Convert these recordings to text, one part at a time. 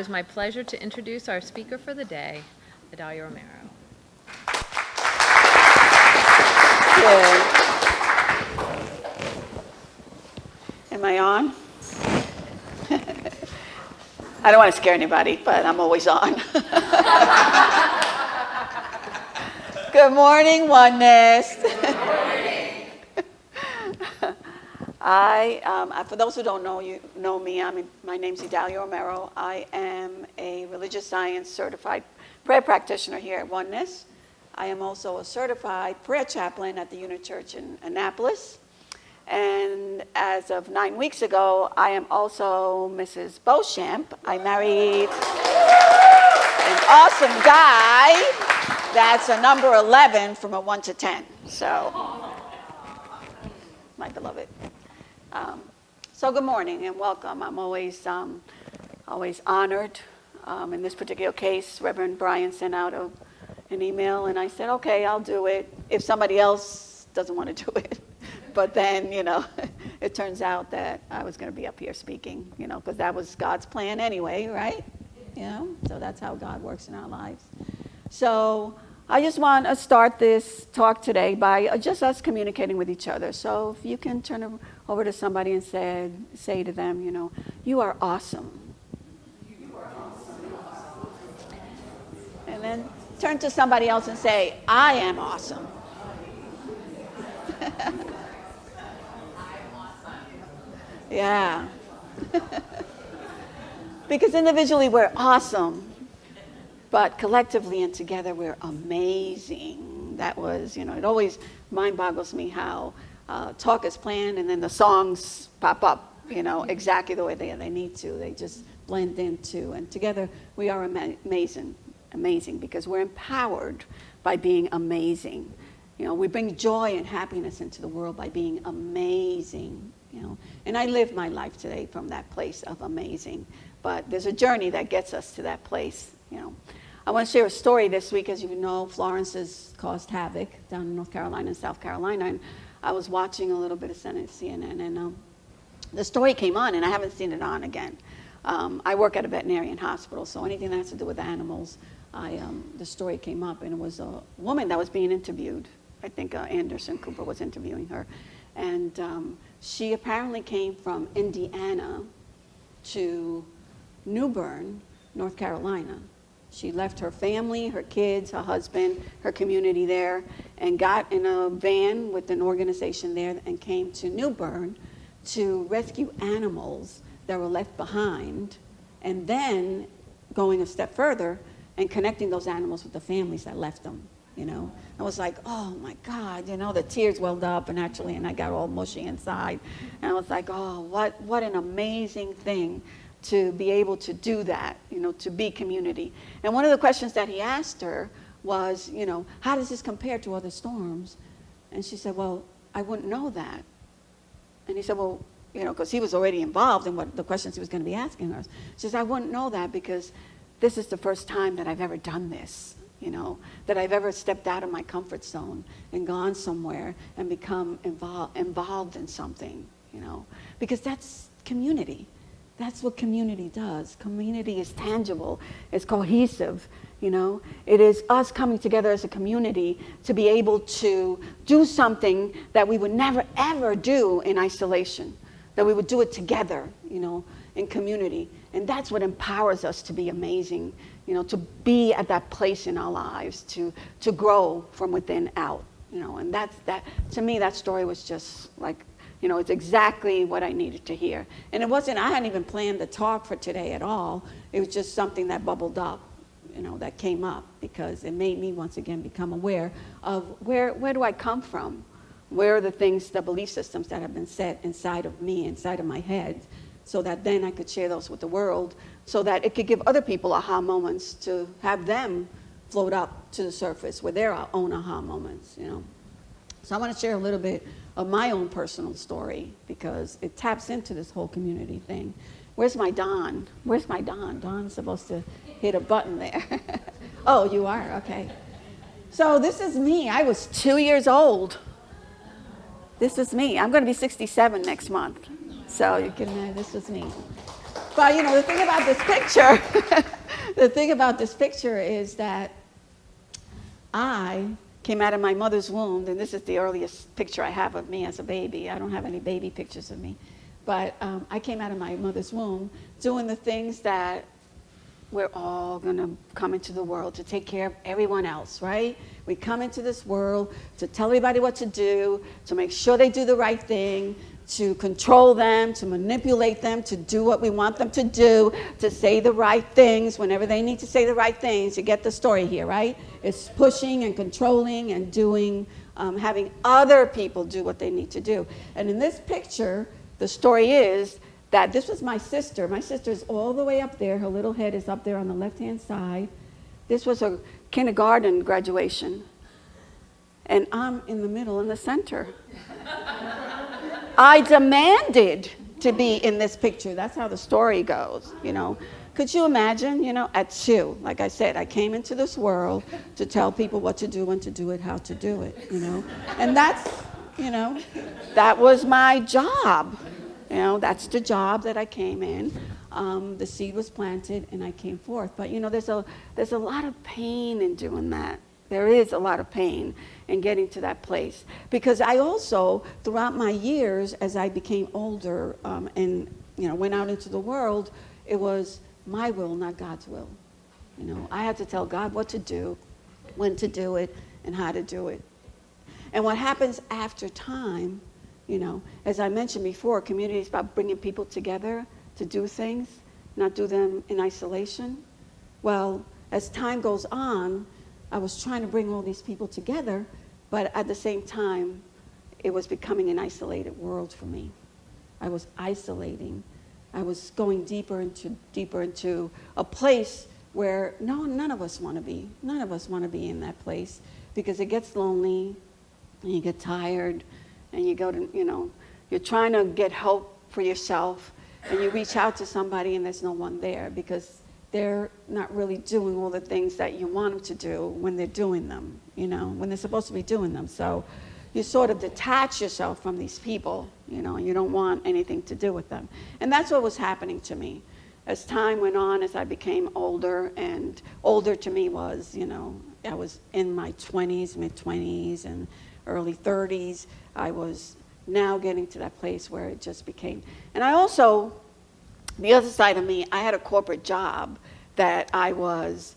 is my pleasure to introduce our speaker for the day, Idalia Romero. Good. Am I on? I don't want to scare anybody, but I'm always on. Good morning, Oneness. For those who don't know me, my name's Idalia Romero. I am a religious science certified prayer practitioner here at Oneness. I am also a certified prayer chaplain at the Unit Church in Annapolis. And as of 9 weeks ago, I am also Mrs. Beauchamp. I married an awesome guy that's a number 11 from a 1 to 10. So, my beloved. So good morning and welcome. I'm always honored. In this particular case, Reverend Brian sent out an email, and I said, okay, I'll do it if somebody else doesn't want to do it. But then, it turns out that I was going to be up here speaking, because that was God's plan anyway, right? So that's how God works in our lives. So I just want to start this talk today by just us communicating with each other. So if you can turn over to somebody and say to them, you are awesome. You are awesome. And then turn to somebody else and say, I am awesome. Yeah. Because individually we're awesome, but collectively and together we're amazing. That was, it always mind boggles me how talk is planned and then the songs pop up, exactly the way they need to. They just blend into, and together we are amazing because we're empowered by being amazing. We bring joy and happiness into the world by being amazing. And I live my life today from that place of amazing. But there's a journey that gets us to that place. I want to share a story this week. As you know, Florence has caused havoc down in North Carolina and South Carolina. And I was watching a little bit of CNN, and the story came on, and I haven't seen it on again. I work at a veterinarian hospital, so anything that has to do with animals, the story came up, and it was a woman that was being interviewed. I think Anderson Cooper was interviewing her. And she apparently came from Indiana to New Bern, North Carolina. She left her family, her kids, her husband, her community there, and got in a van with an organization there and came to New Bern to rescue animals that were left behind, and then going a step further and connecting those animals with the families that left them. I was like, oh my God, the tears welled up and I got all mushy inside. And I was like, oh, what an amazing thing to be able to do that, to be community. And one of the questions that he asked her was, how does this compare to other storms? And she said, well, I wouldn't know that. And he said, well, because he was already involved in what the questions he was going to be asking her. She says, I wouldn't know that because this is the first time that I've ever done this. That I've ever stepped out of my comfort zone and gone somewhere and become involved in something, because that's community. That's what community does. Community is tangible. It's cohesive, It is us coming together as a community to be able to do something that we would never, ever do in isolation, that we would do it together, in community. And that's what empowers us to be amazing, to be at that place in our lives, to grow from within out, and that to me, that story was just like, it's exactly what I needed to hear. And it wasn't, I hadn't even planned the talk for today at all. It was just something that bubbled up, that came up because it made me once again become aware of where do I come from? Where are the things, the belief systems that have been set inside of me, inside of my head, so that then I could share those with the world, so that it could give other people aha moments to have them float up to the surface with their own aha moments, So I want to share a little bit of my own personal story because it taps into this whole community thing. Where's my Don? Where's my Don? Don's supposed to hit a button there. Oh, you are? Okay. So this is me. I was 2 years old. This is me. I'm going to be 67 next month. So you can, this was me. But the thing about this picture, the thing about this picture is that I came out of my mother's womb, and this is the earliest picture I have of me as a baby. I don't have any baby pictures of me. But I came out of my mother's womb doing the things that we're all going to come into the world to take care of everyone else, right? We come into this world to tell everybody what to do, to make sure they do the right thing, to control them, to manipulate them, to do what we want them to do, to say the right things whenever they need to say the right things. You get the story here, right? It's pushing and controlling and doing, having other people do what they need to do. And in this picture, the story is that this was my sister. My sister's all the way up there. Her little head is up there on the left-hand side. This was her kindergarten graduation. And I'm in the middle, in the center. I demanded to be in this picture. That's how the story goes, Could you imagine, at 2, like I said, I came into this world to tell people what to do, when to do it, how to do it, And that's, that was my job. That's the job that I came in. The seed was planted and I came forth. But there's a lot of pain in doing that. There is a lot of pain in getting to that place. Because I also, throughout my years, as I became older and went out into the world, it was my will, not God's will. I had to tell God what to do, when to do it, and how to do it. And what happens after time, as I mentioned before, community is about bringing people together to do things, not do them in isolation. Well, as time goes on, I was trying to bring all these people together, but at the same time, it was becoming an isolated world for me. I was isolating. I was going deeper into a place where none of us want to be. None of us want to be in that place because it gets lonely and you get tired and you go to, you're trying to get help for yourself and you reach out to somebody and there's no one there because they're not really doing all the things that you want them to do when they're doing them, when they're supposed to be doing them. So you sort of detach yourself from these people, and you don't want anything to do with them. And that's what was happening to me. As time went on, as I became older, and older to me was, I was in my 20s, mid-20s, and early 30s. I was now getting to that place where it just became. And I also, the other side of me, I had a corporate job that I was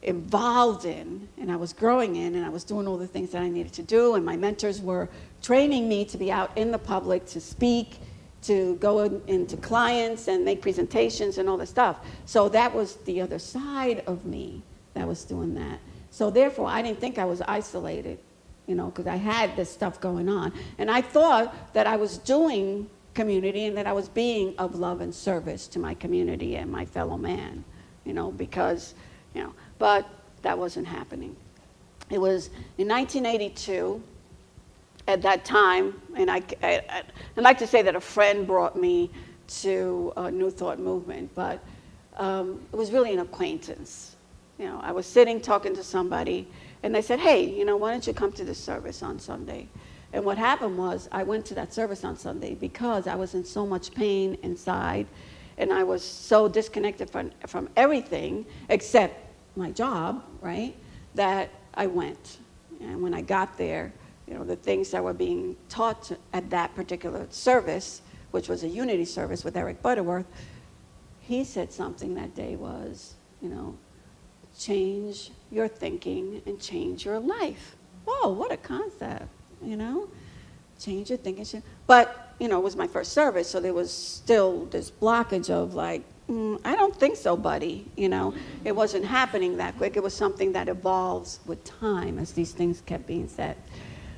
involved in and I was growing in and I was doing all the things that I needed to do and my mentors were training me to be out in the public, to speak, to go into clients and make presentations and all this stuff. So that was the other side of me that was doing that. So therefore, I didn't think I was isolated, because I had this stuff going on. And I thought that I was doing community and that I was being of love and service to my community and my fellow man, because, but that wasn't happening. It was in 1982, at that time, and I'd like to say that a friend brought me to a New Thought movement, but it was really an acquaintance. I was sitting talking to somebody, and they said, hey, why don't you come to this service on Sunday? And what happened was I went to that service on Sunday because I was in so much pain inside, and I was so disconnected from everything except my job, right, that I went. And when I got there, the things that were being taught at that particular service, which was a unity service with Eric Butterworth, he said something that day was, change your thinking and change your life. Whoa, what a concept, change your thinking. But, it was my first service, so there was still this blockage of like, I don't think so, buddy. It wasn't happening that quick. It was something that evolves with time as these things kept being said.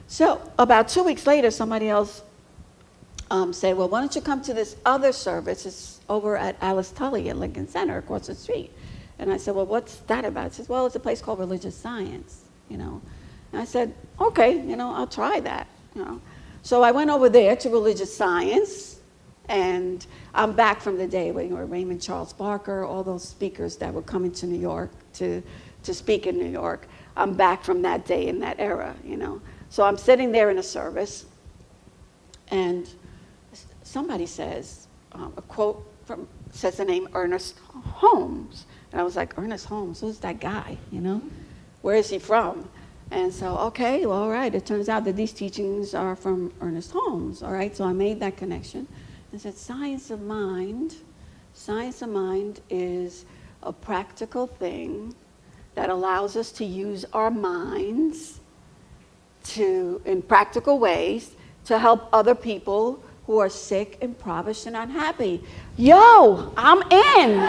So about 2 weeks later, somebody else said, well, why don't you come to this other service? It's over at Alice Tully at Lincoln Center across the street. And I said, well, what's that about? She says, well, it's a place called Religious Science, And I said, okay, I'll try that, So I went over there to Religious Science, and I'm back from the day where Raymond Charles Barker, all those speakers that were coming to New York to speak in New York. I'm back from that day in that era, So I'm sitting there in a service, and somebody says, a quote from says the name Ernest Holmes. And I was like, Ernest Holmes, who's that guy, you know? Where is he from? And so, okay, well, all right, it turns out that these teachings are from Ernest Holmes, all right? So I made that connection and said, science of mind is a practical thing that allows us to use our minds in practical ways to help other people who are sick, impoverished, and unhappy. Yo, I'm in.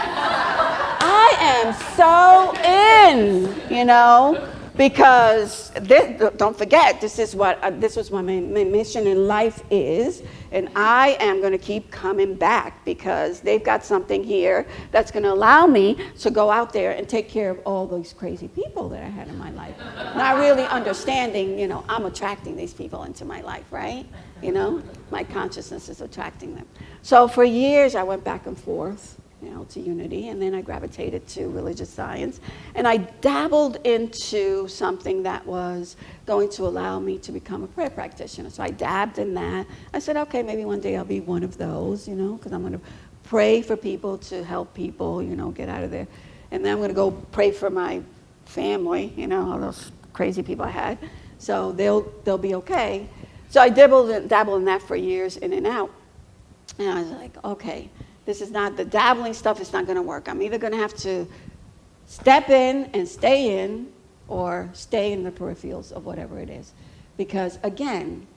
I am so in, you know, because don't forget, this is what my mission in life is, and I am going to keep coming back because they've got something here that's going to allow me to go out there and take care of all those crazy people that I had in my life. Not really understanding, you know, I'm attracting these people into my life, right? You know, my consciousness is attracting them. So for years I went back and forth, you know, to unity, and then I gravitated to religious science, and I dabbled into something that was going to allow me to become a prayer practitioner. So I dabbed in that. I said, okay, maybe one day I'll be one of those, you know, because I'm going to pray for people to help people, you know, get out of there. And then I'm going to go pray for my family, you know, all those crazy people I had, so they'll be okay. So I dabbled in that for years, in and out. And I was like, okay, this is not, the dabbling stuff is not going to work. I'm either going to have to step in and stay in, or stay in the peripherals of whatever it is. Because again,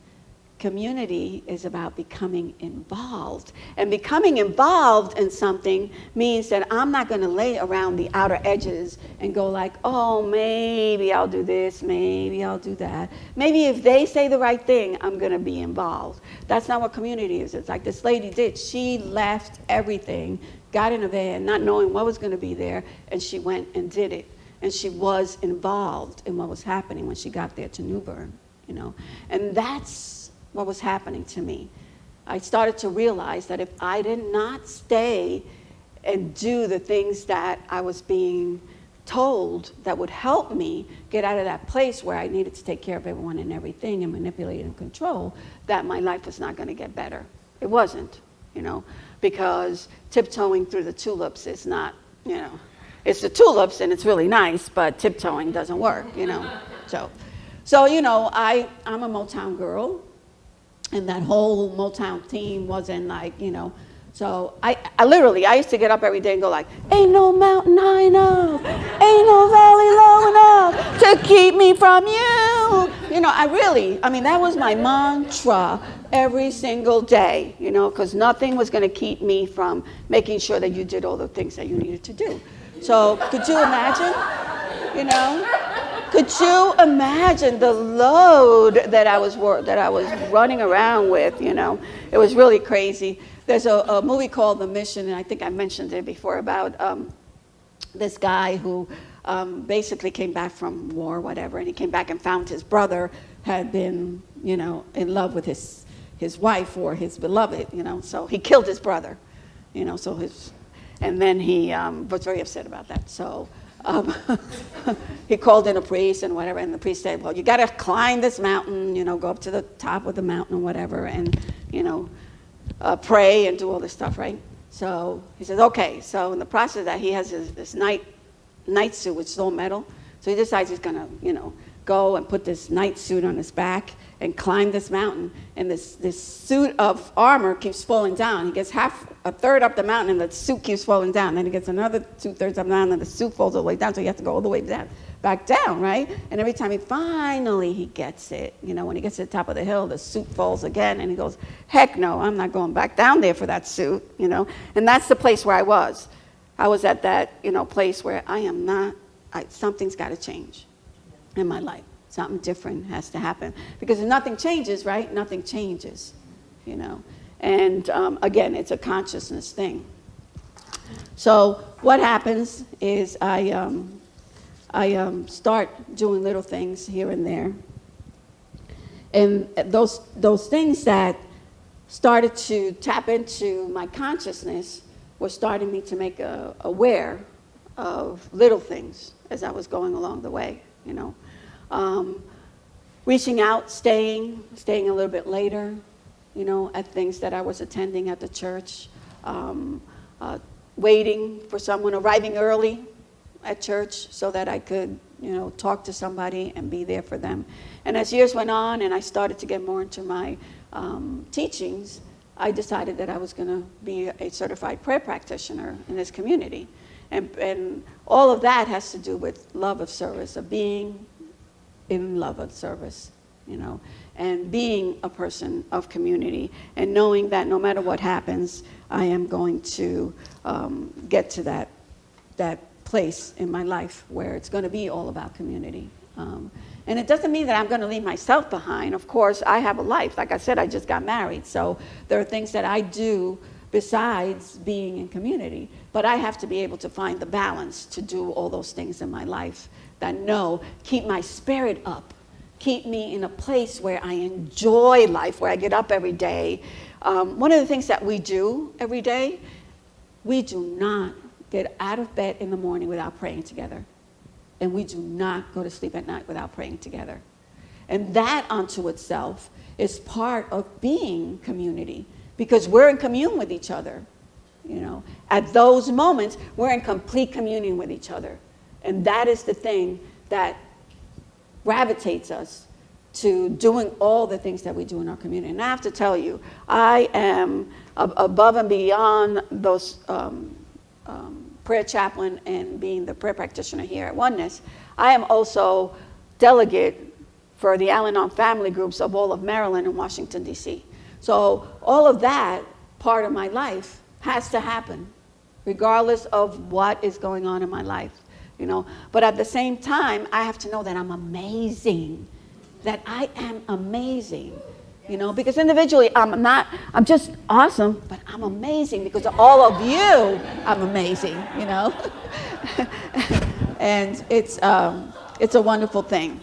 community is about becoming involved. And becoming involved in something means that I'm not going to lay around the outer edges and go like, oh, maybe I'll do this, maybe I'll do that. Maybe if they say the right thing, I'm going to be involved. That's not what community is. It's like this lady did. She left everything, got in a van, not knowing what was going to be there, and she went and did it. And she was involved in what was happening when she got there to New Bern, you know. And that's what was happening to me. I started to realize that if I did not stay and do the things that I was being told that would help me get out of that place where I needed to take care of everyone and everything and manipulate and control, that my life was not going to get better. It wasn't, you know, because tiptoeing through the tulips is not, you know, it's the tulips and it's really nice, but tiptoeing doesn't work, you know. So you know, I'm a Motown girl. And that whole Motown team wasn't like, you know, so I literally, I used to get up every day and go like, ain't no mountain high enough, ain't no valley low enough to keep me from you. You know, I mean, that was my mantra every single day, you know, because nothing was going to keep me from making sure that you did all the things that you needed to do. So could you imagine, you know? Could you imagine the load that I was running around with, you know? It was really crazy. There's a movie called The Mission, and I think I mentioned it before, about this guy who basically came back from war or whatever, and he came back and found his brother had been, you know, in love with his wife or his beloved, you know, so he killed his brother, you know, and then he was very upset about that, so he called in a priest and whatever, and the priest said, well, you got to climb this mountain, you know, go up to the top of the mountain or whatever, and, you know, pray and do all this stuff, right? So he says, okay. So in the process of that, he has this night suit, which is all metal. So he decides he's going to, you know, go and put this night suit on his back and climb this mountain. And this suit of armor keeps falling down. He gets a third up the mountain, and the suit keeps falling down. Then he gets another 2/3 up the mountain, and the suit falls all the way down. So he has to go all the way back down, right? And every time he gets it, you know, when he gets to the top of the hill, the suit falls again, and he goes, heck no, I'm not going back down there for that suit, you know. And that's the place where I was. I was at that, you know, place where something's got to change in my life. Something different has to happen. Because if nothing changes, right, nothing changes, you know. And again, it's a consciousness thing. So what happens is I start doing little things here and there. And those things that started to tap into my consciousness were starting me to make aware of little things as I was going along the way, you know. Reaching out, staying a little bit later, you know, at things that I was attending at the church, waiting for someone, arriving early at church so that I could, talk to somebody and be there for them. And as years went on and I started to get more into my teachings, I decided that I was going to be a certified prayer practitioner in this community. And all of that has to do with love of service, of being in love of service, and being a person of community, and knowing that no matter what happens, I am going to get to that place in my life where it's going to be all about community. And it doesn't mean that I'm going to leave myself behind. Of course, I have a life. Like I said, I just got married. So there are things that I do besides being in community. But I have to be able to find the balance to do all those things in my life that keep my spirit up, keep me in a place where I enjoy life, where I get up every day. One of the things that we do every day, we do not get out of bed in the morning without praying together. And we do not go to sleep at night without praying together. And that unto itself is part of being community, because we're in commune with each other. At those moments, we're in complete communion with each other. And that is the thing that gravitates us to doing all the things that we do in our community. And I have to tell you, I am above and beyond those prayer chaplain and being the prayer practitioner here at Oneness. I am also delegate for the Al-Anon family groups of all of Maryland and Washington, D.C. So all of that part of my life has to happen, regardless of what is going on in my life. But at the same time, I have to know that I'm amazing, that I am amazing, because individually I'm just awesome, but I'm amazing because of all of you. I'm amazing, and it's a wonderful thing.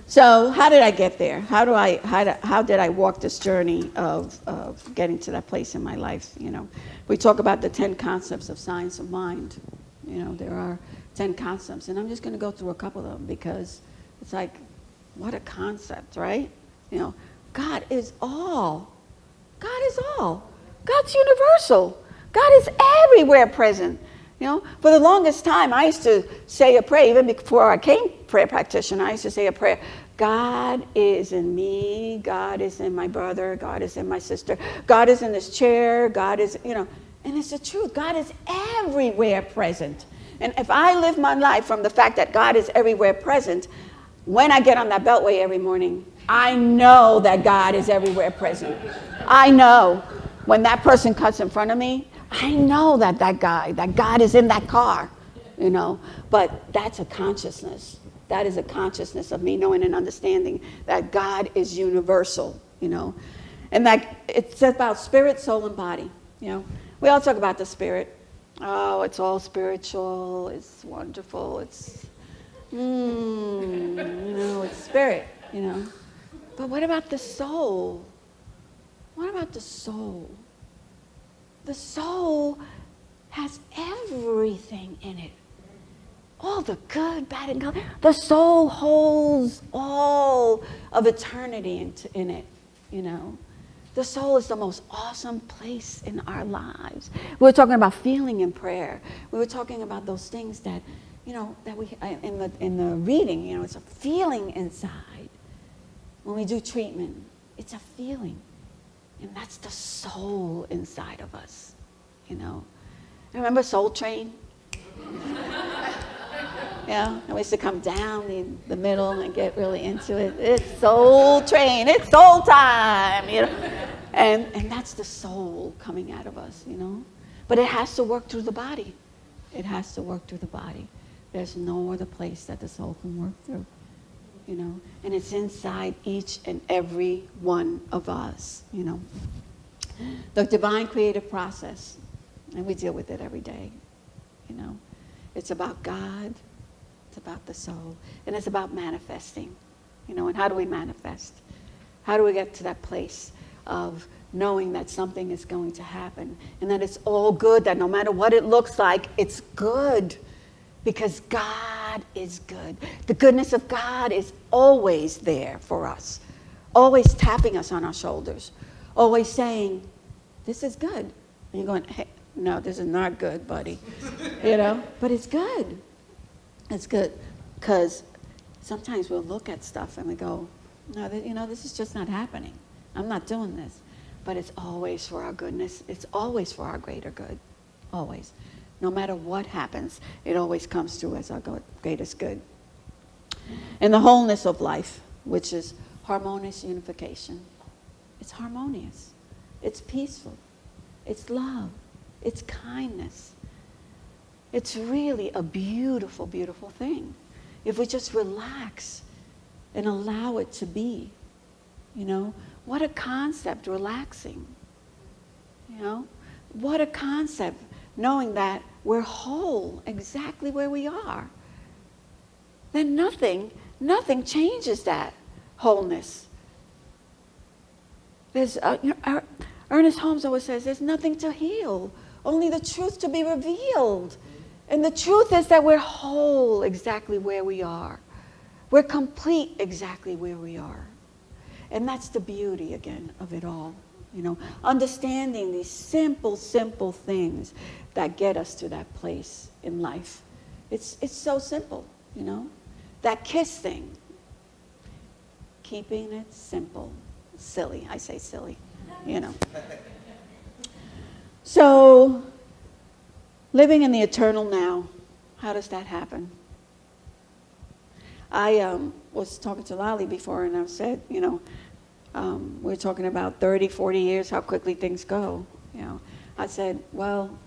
So how did I get there? How did I walk this journey of getting to that place in my life? We talk about the 10 concepts of science of mind. There are 10 concepts, and I'm just going to go through a couple of them because it's like, what a concept, right? God is all. God is all. God's universal. God is everywhere present. For the longest time, I used to say a prayer, even before I came prayer practitioner, I used to say a prayer, God is in me, God is in my brother, God is in my sister, God is in this chair, God is, and it's the truth. God is everywhere present. And if I live my life from the fact that God is everywhere present, when I get on that beltway every morning, I know that God is everywhere present. I know when that person cuts in front of me, I know that God is in that car, But that's a consciousness. That is a consciousness of me knowing and understanding that God is universal, And that it's about spirit, soul, and body, We all talk about the spirit. Oh, it's all spiritual. It's wonderful. It's, it's spirit, But what about the soul? What about the soul? The soul has everything in it. All the good, bad, and good. The soul holds all of eternity in it, The soul is the most awesome place in our lives. We were talking about feeling in prayer. We were talking about those things that, that we in the reading, it's a feeling inside. When we do treatment, it's a feeling. And that's the soul inside of us, Remember Soul Train? And we used to come down the middle and get really into it. It's Soul Train. It's soul time, And that's the soul coming out of us, But it has to work through the body. It has to work through the body. There's no other place that the soul can work through, And it's inside each and every one of us, The divine creative process, and we deal with it every day, It's about God. It's about the soul. And it's about manifesting, And how do we manifest? How do we get to that place of knowing that something is going to happen and that it's all good, that no matter what it looks like, it's good because God is good. The goodness of God is always there for us, always tapping us on our shoulders, always saying, this is good. And you're going, hey, no, this is not good, buddy. You know, but it's good. It's good because sometimes we'll look at stuff and we go, no, this is just not happening. I'm not doing this. But it's always for our goodness. It's always for our greater good. Always. No matter what happens, it always comes through as our greatest good. And the wholeness of life, which is harmonious unification. It's harmonious. It's peaceful. It's love. It's kindness. It's really a beautiful, beautiful thing. If we just relax and allow it to be, you know, what a concept, relaxing. You know, what a concept, knowing that we're whole exactly where we are. Then nothing changes that wholeness. There's, Ernest Holmes always says, there's nothing to heal, only the truth to be revealed. And the truth is that we're whole exactly where we are. We're complete exactly where we are. And that's the beauty, again, of it all. You know, understanding these simple, simple things that get us to that place in life. It's so simple, you know. That kiss thing. Keeping it simple. Silly, I say silly, you know. So, living in the eternal now, how does that happen? I was talking to Lali before and I said, you know, we're talking about 30, 40 years, how quickly things go. You know, I said, well,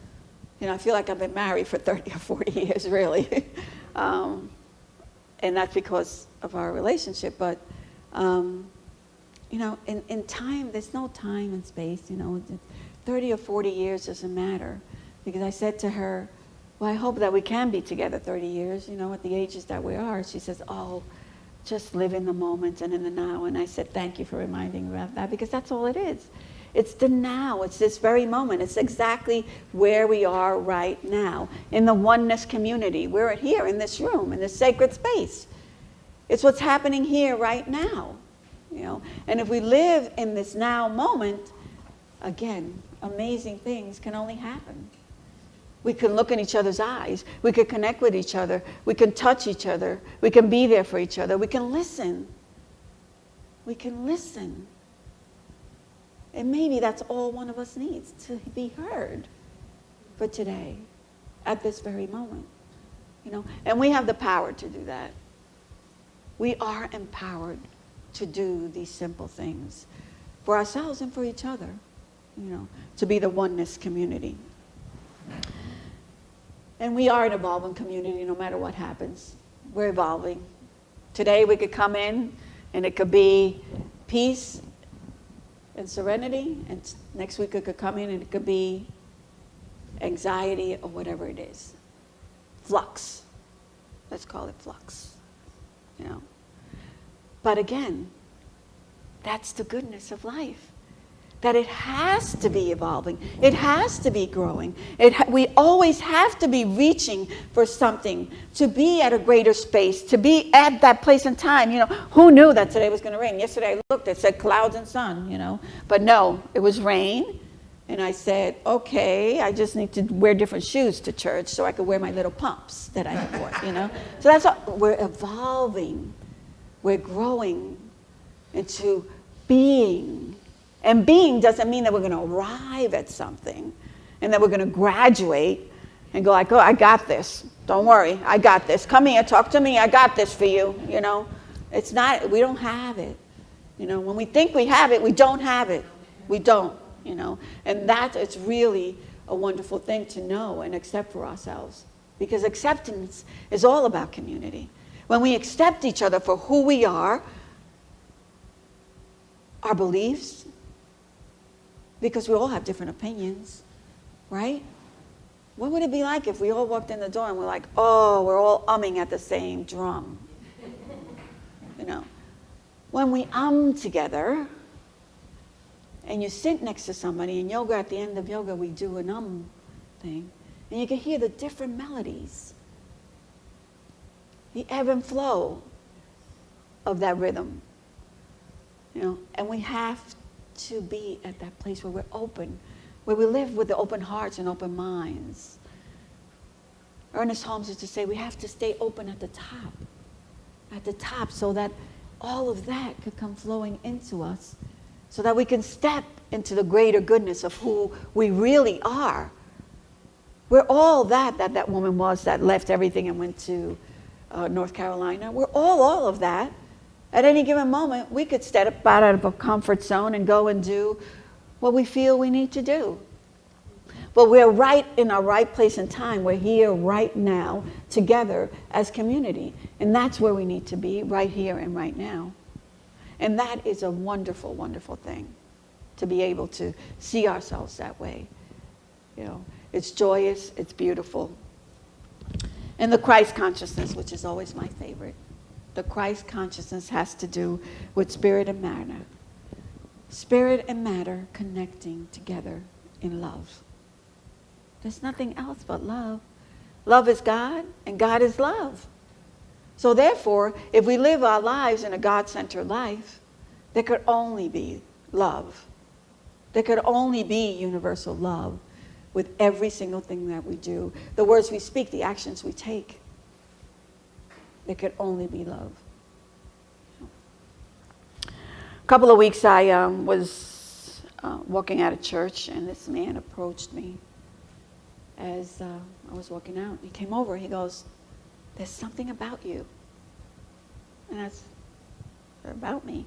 you know, I feel like I've been married for 30 or 40 years, really. And that's because of our relationship. But, you know, in time, there's no time and space, you know. 30 or 40 years doesn't matter. Because I said to her, well, I hope that we can be together 30 years, you know, at the ages that we are. She says, oh, just live in the moment and in the now. And I said, thank you for reminding me of that, because that's all it is. It's the now. It's this very moment. It's exactly where we are right now in the oneness community. We're here in this room, in this sacred space. It's what's happening here right now, you know. And if we live in this now moment, again, amazing things can only happen. We can look in each other's eyes. We can connect with each other. We can touch each other. We can be there for each other. We can listen. We can listen. And maybe that's all one of us needs, to be heard for today, at this very moment. You know, and we have the power to do that. We are empowered to do these simple things for ourselves and for each other, you know, to be the oneness community. And we are an evolving community no matter what happens. We're evolving. Today we could come in and it could be peace and serenity, and next week it could come in and it could be anxiety or whatever it is. Flux. Let's call it flux. You know. But again, that's the goodness of life. That it has to be evolving. It has to be growing. We always have to be reaching for something, to be at a greater space, to be at that place and time. You know, who knew that today was going to rain? Yesterday I looked, it said clouds and sun, you know. But no, it was rain. And I said, okay, I just need to wear different shoes to church so I could wear my little pumps that I have bought, you know. So that's what we're evolving. We're growing into being. And being doesn't mean that we're going to arrive at something and that we're going to graduate and go like, oh, I got this. Don't worry, I got this. Come here, talk to me. I got this for you, you know. It's not, we don't have it. You know, when we think we have it, we don't have it. We don't, you know. And that is really a wonderful thing to know and accept for ourselves. Because acceptance is all about community. When we accept each other for who we are, our beliefs, because we all have different opinions, right? What would it be like if we all walked in the door and we're like, oh, we're all umming at the same drum? You know, when we together, and you sit next to somebody in yoga, at the end of yoga, we do an thing, and you can hear the different melodies, the ebb and flow of that rhythm, you know, and we have to be at that place where we're open where we live with the open hearts and open minds. Ernest Holmes used to say we have to stay open at the top, so that all of that could come flowing into us, so that we can step into the greater goodness of who we really are. We're all that woman was that left everything and went to North Carolina. We're all of that. At any given moment, we could step out of a comfort zone and go and do what we feel we need to do. But we're right in our right place and time. We're here right now together as community. And that's where we need to be, right here and right now. And that is a wonderful, wonderful thing, to be able to see ourselves that way. You know, it's joyous, it's beautiful. And the Christ consciousness, which is always my favorite. The Christ consciousness has to do with spirit and matter. Spirit and matter connecting together in love. There's nothing else but love. Love is God, and God is love. So therefore, if we live our lives in a God-centered life, there could only be love. There could only be universal love with every single thing that we do. The words we speak, the actions we take. There could only be love. A couple of weeks I was walking out of church, and this man approached me as I was walking out. He came over, he goes, "There's something about you." And I said, "About me?"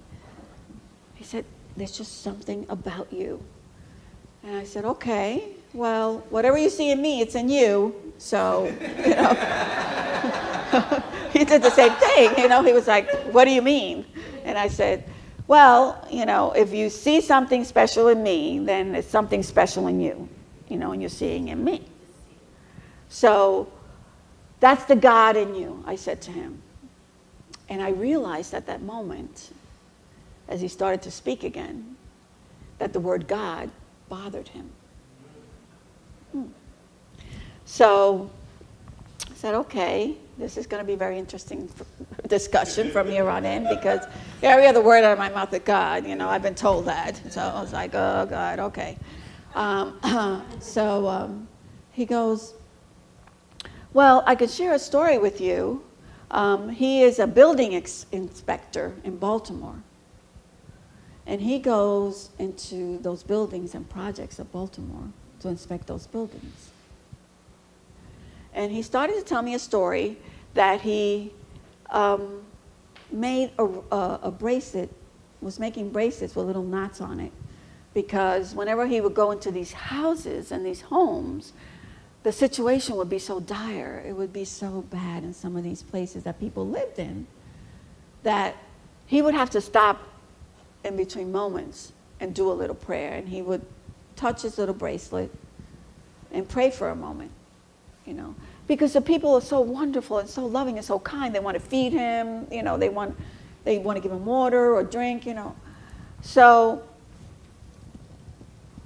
He said, "There's just something about you." And I said, "Okay, well, whatever you see in me, it's in you." So, you know, he did the same thing. You know, he was like, "What do you mean?" And I said, "Well, you know, if you see something special in me, then it's something special in you, you know, and you're seeing in me. So that's the God in you," I said to him. And I realized at that moment, as he started to speak again, that the word God bothered him. So I said, okay, this is going to be a very interesting discussion from here on in, because every other word out of my mouth is God. You know, I've been told that. So I was like, oh, God, okay. He goes, "Well, I could share a story with you. He is a building inspector in Baltimore. And he goes into those buildings and projects of Baltimore to inspect those buildings. And he started to tell me a story that he made a bracelet, was making bracelets with little knots on it, because whenever he would go into these houses and these homes, the situation would be so dire, it would be so bad in some of these places that people lived in, that he would have to stop in between moments and do a little prayer. And he would touch his little bracelet and pray for a moment, you know. Because the people are so wonderful and so loving and so kind. They want to feed him, you know, they want to give him water or drink, you know. So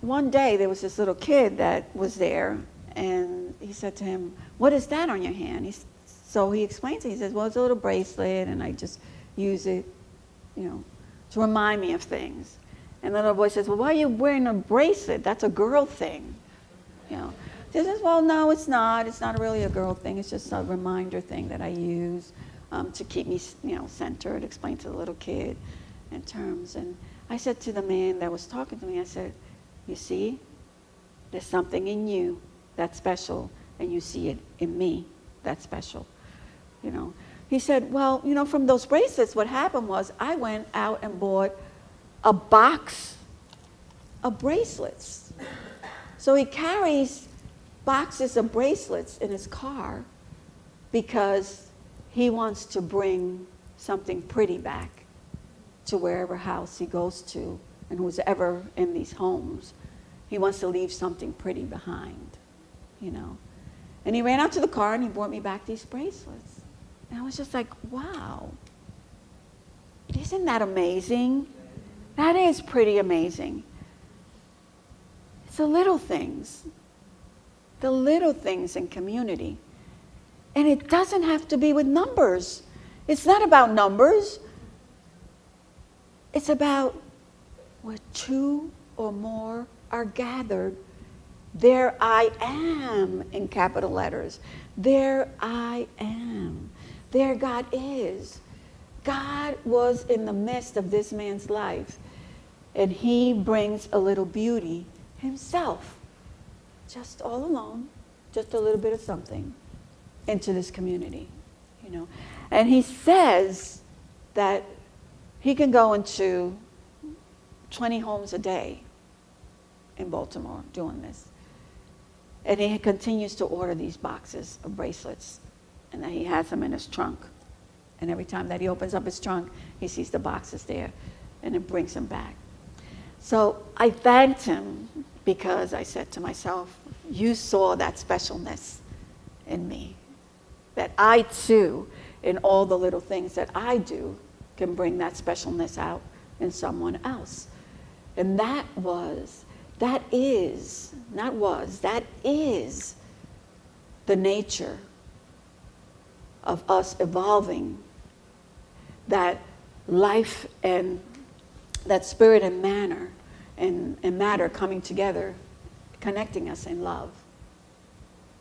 one day there was this little kid that was there, and he said to him, "What is that on your hand?" So he explains it. He says, "Well, it's a little bracelet, and I just use it, you know, to remind me of things." And the little boy says, "Well, why are you wearing a bracelet? That's a girl thing, you know." He says, "Well, no, it's not. It's not really a girl thing. It's just a reminder thing that I use to keep me, you know, centered." Explain to the little kid in terms. And I said to the man that was talking to me, I said, "You see, there's something in you that's special, and you see it in me that's special, you know." He said, "Well, you know, from those bracelets, what happened was I went out and bought a box of bracelets." So he carries boxes of bracelets in his car because he wants to bring something pretty back to wherever house he goes to, and who's ever in these homes. He wants to leave something pretty behind, you know. And he ran out to the car and he brought me back these bracelets. And I was just like, wow, isn't that amazing? That is pretty amazing. It's the little things in community. And it doesn't have to be with numbers. It's not about numbers. It's about where two or more are gathered There I am in capital letters. There I am. There God is. God was in the midst of this man's life, and he brings a little beauty himself, just all alone, just a little bit of something into this community, you know. And he says that he can go into 20 homes a day in Baltimore doing this. And he continues to order these boxes of bracelets, and then he has them in his trunk. And every time that he opens up his trunk, he sees the boxes there, and it brings him back. So I thanked him because I said to myself, you saw that specialness in me, that I too, in all the little things that I do, can bring that specialness out in someone else. And that is the nature of us evolving, that life and that spirit and manner and matter coming together, connecting us in love.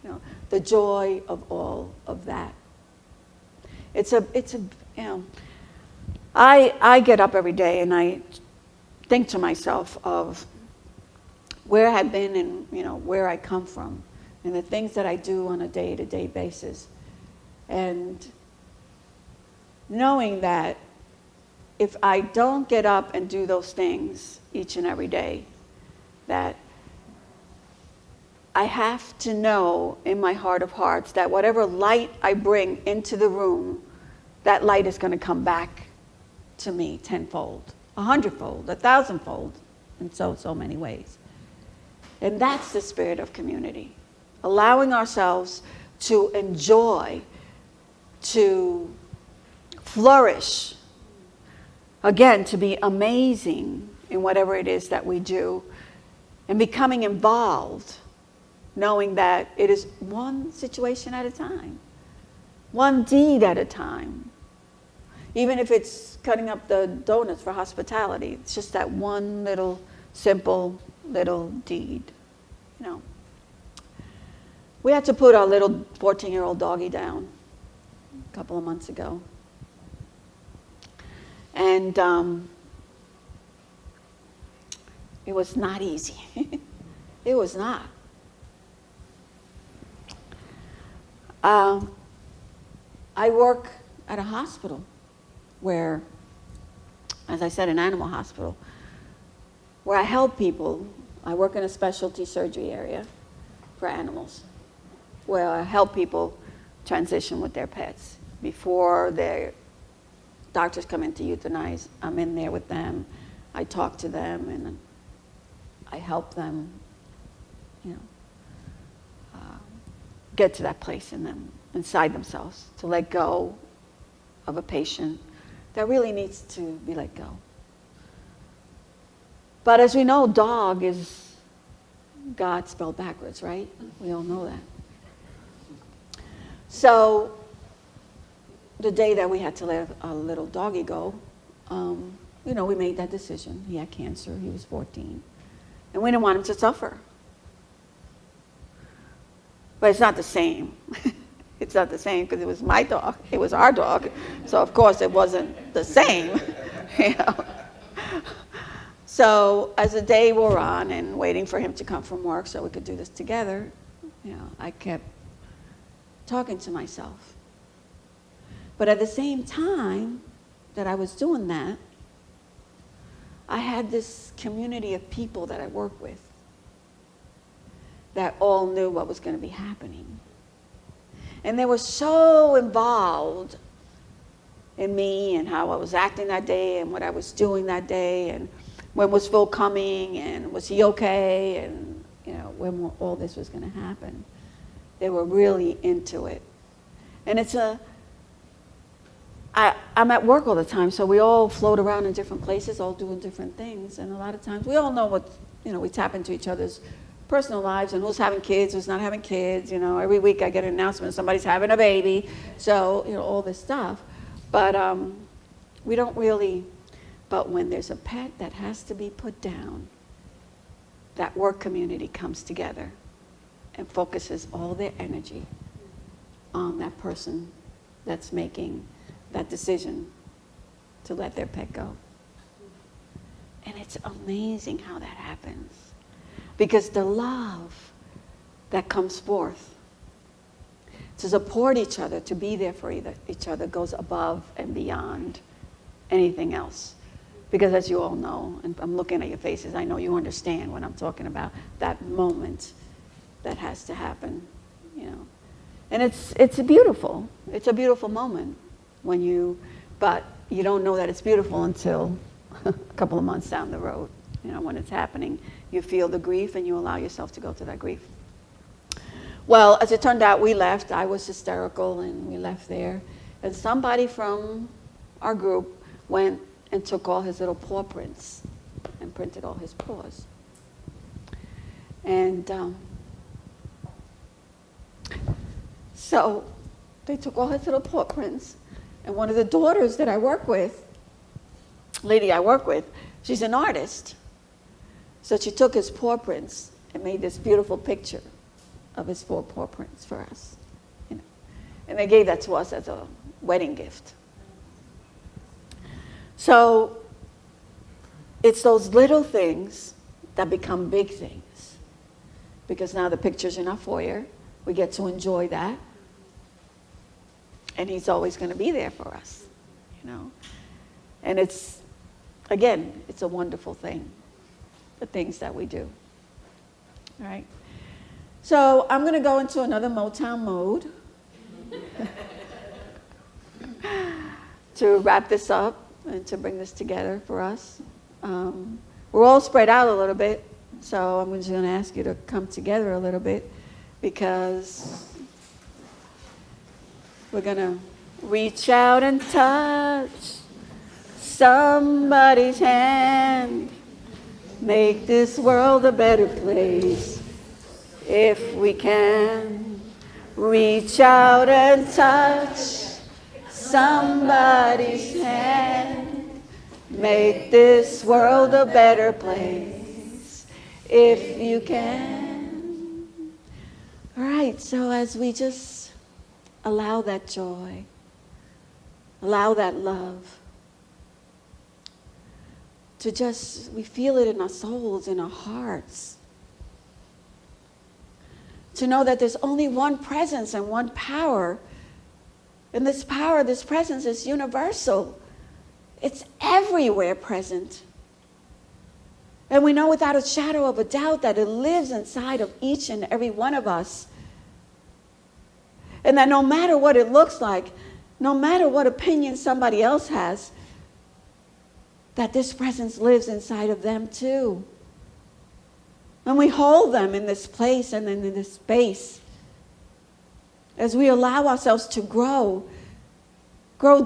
You know, the joy of all of that. It's a you know, I get up every day and I think to myself of where I've been and, you know, where I come from and the things that I do on a day-to-day basis. And knowing that if I don't get up and do those things each and every day, that I have to know in my heart of hearts that whatever light I bring into the room, that light is going to come back to me tenfold, 100-fold, 1,000-fold, in so many ways. And that's the spirit of community, allowing ourselves to enjoy, to flourish, again, to be amazing in whatever it is that we do, and becoming involved, knowing that it is one situation at a time, one deed at a time. Even if it's cutting up the donuts for hospitality, it's just that one little simple little deed, you know. We had to put our little 14-year-old doggy down a couple of months ago. And it was not easy. It was not. I work at a hospital where, as I said, an animal hospital, where I help people. I work in a specialty surgery area for animals, where I help people transition with their pets. Before their doctors come in to euthanize, I'm in there with them. I talk to them and I help them, you know, get to that place in them, inside themselves, to let go of a patient that really needs to be let go. But as we know, dog is God spelled backwards, right? We all know that. So the day that we had to let a little doggy go, you know, we made that decision. He had cancer. He was 14. And we didn't want him to suffer. But it's not the same. It's not the same because it was my dog. It was our dog. So, of course, it wasn't the same. You know? So as the day wore on and waiting for him to come from work so we could do this together, you know, I kept talking to myself. But at the same time that I was doing that, I had this community of people that I work with that all knew what was going to be happening. And they were so involved in me and how I was acting that day and what I was doing that day and when was Phil coming and was he okay and, you know, when all this was going to happen. They were really into it. And it's I'm at work all the time, so we all float around in different places, all doing different things. And a lot of times we all know what, you know, we tap into each other's personal lives and who's having kids, who's not having kids. You know, every week I get an announcement somebody's having a baby. So, you know, all this stuff. But we don't really, but when there's a pet that has to be put down, that work community comes together and focuses all their energy on that person that's making that decision to let their pet go. And it's amazing how that happens. Because the love that comes forth to support each other, to be there for each other, goes above and beyond anything else. Because as you all know, and I'm looking at your faces, I know you understand what I'm talking about, that moment that has to happen, you know. And it's beautiful. It's a beautiful moment but you don't know that it's beautiful until a couple of months down the road. You know, when it's happening, you feel the grief and you allow yourself to go to that grief. Well, as it turned out, we left. I was hysterical and we left there. And somebody from our group went and took all his little paw prints and printed all his paws. And so they took all his little paw prints, and one of the daughters that I work with, lady I work with, she's an artist. So she took his paw prints and made this beautiful picture of his 4 paw prints for us. You know. And they gave that to us as a wedding gift. So it's those little things that become big things. Because now the picture's in our foyer. We get to enjoy that. And he's always going to be there for us, you know. And it's, again, it's a wonderful thing, the things that we do. All right. So I'm going to go into another Motown mode to wrap this up and to bring this together for us. We're all spread out a little bit, so I'm just going to ask you to come together a little bit, because we're going to reach out and touch somebody's hand. Make this world a better place if we can. Reach out and touch somebody's hand. Make this world a better place if you can. All right, so as we just allow that joy, allow that love to just, we feel it in our souls, in our hearts. To know that there's only one presence and one power. And this power, this presence is universal. It's everywhere present. And we know without a shadow of a doubt that it lives inside of each and every one of us. And that no matter what it looks like, no matter what opinion somebody else has, that this presence lives inside of them too. And we hold them in this place and in this space as we allow ourselves to grow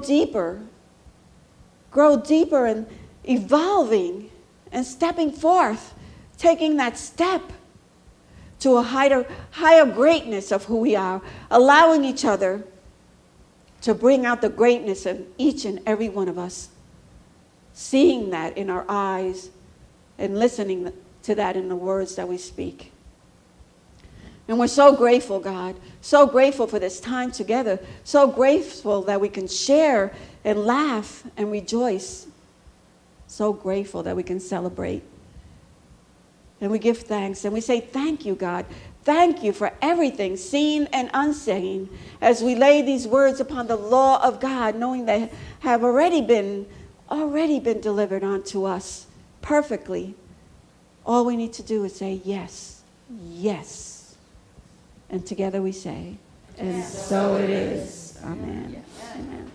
deeper and evolving and stepping forth, taking that step to a higher greatness of who we are, allowing each other to bring out the greatness of each and every one of us, seeing that in our eyes and listening to that in the words that we speak. And we're so grateful, God, so grateful for this time together, so grateful that we can share and laugh and rejoice, so grateful that we can celebrate. And we give thanks and we say, thank you, God. Thank you for everything, seen and unseen, as we lay these words upon the law of God, knowing they have already been delivered unto us perfectly. All we need to do is say yes, yes. And together we say, and so it is. Amen. Amen.